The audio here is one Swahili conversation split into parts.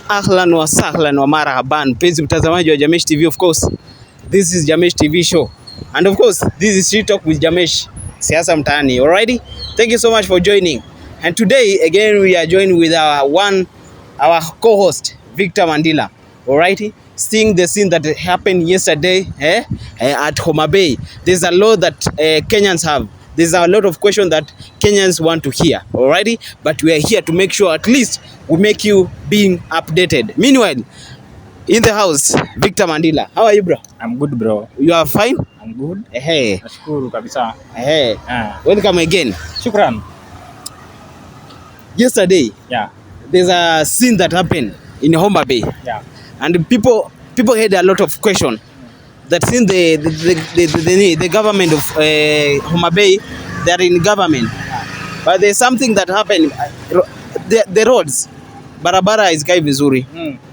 Ahlan wa sahlan wa marhaban, mpenzi mtazamaji wa Jamesh TV. Of course, this is Jamesh TV show. And of course, this is Street Talk with Jamesh, Siasa Mtaani. Alrighty? Thank you so much for joining. And today, again, we are joined with our co-host, Victor Mandila. Alrighty? Seeing the scene that happened yesterday at Homa Bay, there's a lot that Kenyans have. There's a lot of questions that Kenyans want to hear, alrighty? But we are here to make sure at least we make you being updated. Meanwhile, in the house, Victor Mandila. How are you, bro? I'm good, bro. You are fine? I'm good. Hey. Nashukuru kabisa. Hey. Welcome again. Shukran. Yesterday, Yeah. there's a scene that happened in Homa Bay. Yeah. And people had a lot of questions. That since the government of Homa Bay, they are in government, but there's something that happened. The roads, barabara is kai vizuri.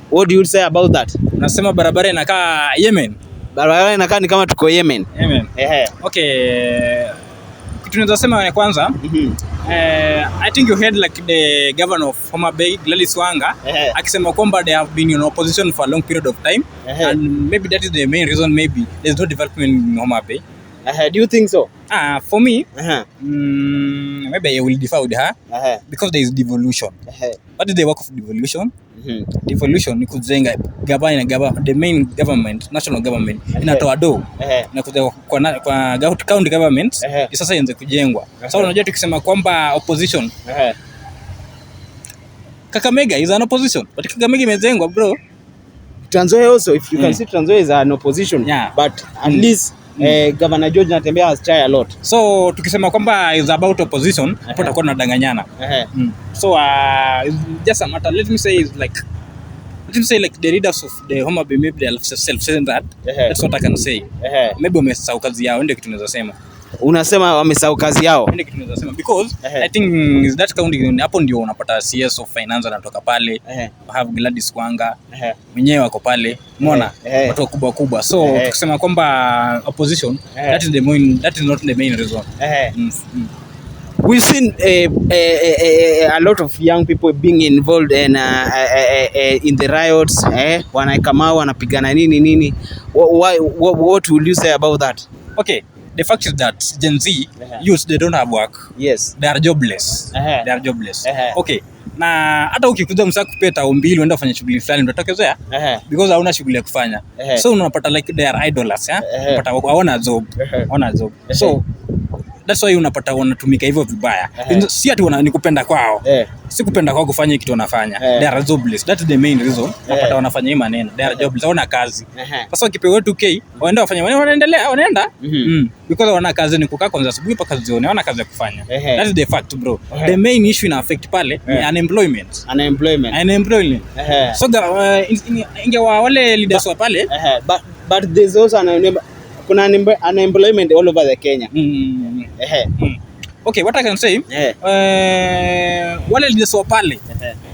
What do you say about that? Unasema barabara inakaa Yemen. Barabara inakaa ni kama tuko Yemen. Yemen. Okay. Kitu naweza sema ya kwanza, I think you heard like the governor of Homa Bay, Gladys Wanga, akisema kwamba they have been in opposition for a long period of time, and maybe that is the main reason maybe there's no development in Homa Bay. Do you think so? For me, maybe I will differ with her because there is devolution. What is the work of devolution? Devolution ni kujenga the main government, national government inatoa do na kuja kwa county government sasa ianze kujengwa. Sasa unajua tukisema kwamba opposition, Kakamega is an opposition, but Kakamega imejengwa, bro. Trans Nzoia also, if you can see, Trans Nzoia is an opposition, but at least Governor George Natembeya has tried a lot. So tukisema kwamba is about opposition, hapo takuwa tunadanganyana. So it's just a matter, let me say like the leaders of the Homa Bay, maybe they are self-centered. That's what I can say. Maybe wamesahau kazi yao, ndio kitu tunaweza sema. Unasema wamesahau kazi yao? Ndio kitu tunaweza sema, because I think is that county hapo ndio unapata CS of finance anatoka pale, have Gladys Wanga mwenyewe wako pale, umeona watu kubwa. So tukisema kwamba opposition, that is not the main reason. We've seen a lot of young people being involved in the riots, wanakamao wanapigana nini. What will you say about that? Okay, the fact is that Gen Z youth, they don't have work. Yes, they are jobless. Okay, na hata ukikuja msaka kupeta mbili uenda kufanya shughuli fulani ndio tokezea because hauna shughuli ya kufanya. So unapata like they are idlers, unapata hawana job. So that's why unapata wanatumika hivyo vibaya. Si ati ni kupenda kwao. Si kupenda kwao kufanya kitu wanafanya. They are jobless. That is the main reason. Unapata wanafanya hii maneno. They are jobless, hawana kazi. Sasa wakipewa 2K, waenda wafanya wanaenda. Because wana kazi ni kukaa kwanza asubuhi mpaka jioni, hawana kazi ya kufanya. That is the fact, bro. The main issue in affect pale ni unemployment. So ingewa wale leaders wa pale, but there's also kuna unemployment all over the Kenya. Okay, what I can say, wale leaders wa pale,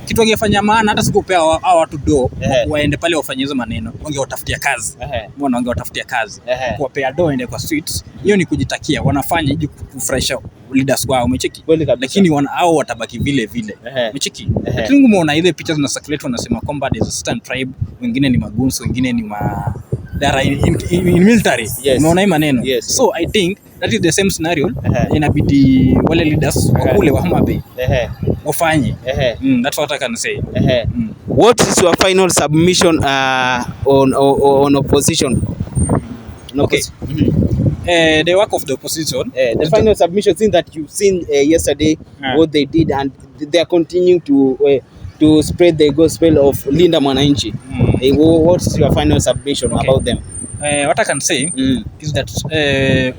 kitu wangefanya maana hata sikupea hao watu do waende pale wafanye hizo maneno, wangewatafutia kazi. Mbona wangewatafutia kazi? Kuwapea do waende kwa streets. Hiyo ni kujitakia, wanafanya ili kufurahisha leaders wao, umecheki? Lakini hao watabaki vile. Umecheki? Lakini umeona ile pictures zina circulate wanasema kwamba there's a certain tribe, wengine ni magunsu, wengine ni they are in military. Unaona hii maneno. So I think that is the same scenario. Inabidi wale leaders wakule wa Homa Bay wafanye. That's what I can say. What is your final submission on opposition? Okay. The work of the opposition, the final submission thing that you've seen yesterday, what they did, and they are continuing to spread the gospel of Linda Mwananchi. What's your final submission about them? What I can say is that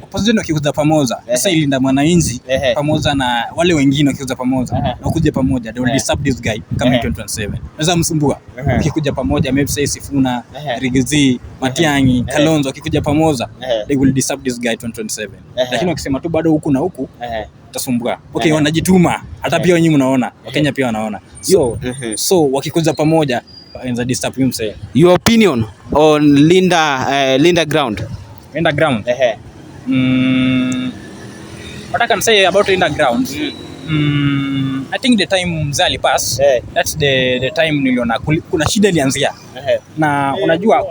opposition wakikuja pamoja, sasa Linda Mwananchi pamoja na wale wengine wakikuja pamoja na kuja pamoja, they will disturb this guy coming 2027. Naweza msumbua wakikuja pamoja, maybe say Sifuna, Rigathi, Matiang'i, Kalonzo wakikuja pamoja, they will disturb this guy 2027. Lakini wakisema tu bado huku na huku tasumbua. Okay, wanajituma. Hata pia wenyewe mnaona, Wakenya pia wanaona. So wakikuja pamoja and disturb him say. Your opinion on Linda Ground? Linda Ground. What I can say about Linda Ground, I think the time Mzali pass, that's the time niliona kuna shida ilianzia. Na unajua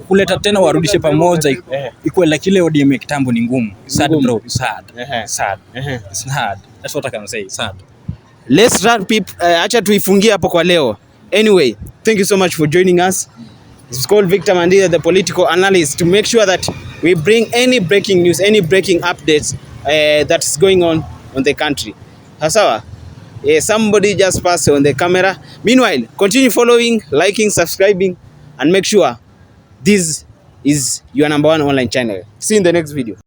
kuleta tena warudishe pamoja ikuwe like ile ODM ya kitambo ni ngumu. Sad bro, sad. Sad. It's hard. That's what I can say. Sad. Let's wrap people. Acha tuifungie hapo kwa leo. Anyway, thank you so much for joining us. It's called Victor Mandida, the political analyst, to make sure that we bring any breaking news, any breaking updates that is going on the country. Hasawa, somebody just passed on the camera. Meanwhile, continue following, liking, subscribing, and make sure this is your #1 online channel. See you in the next video.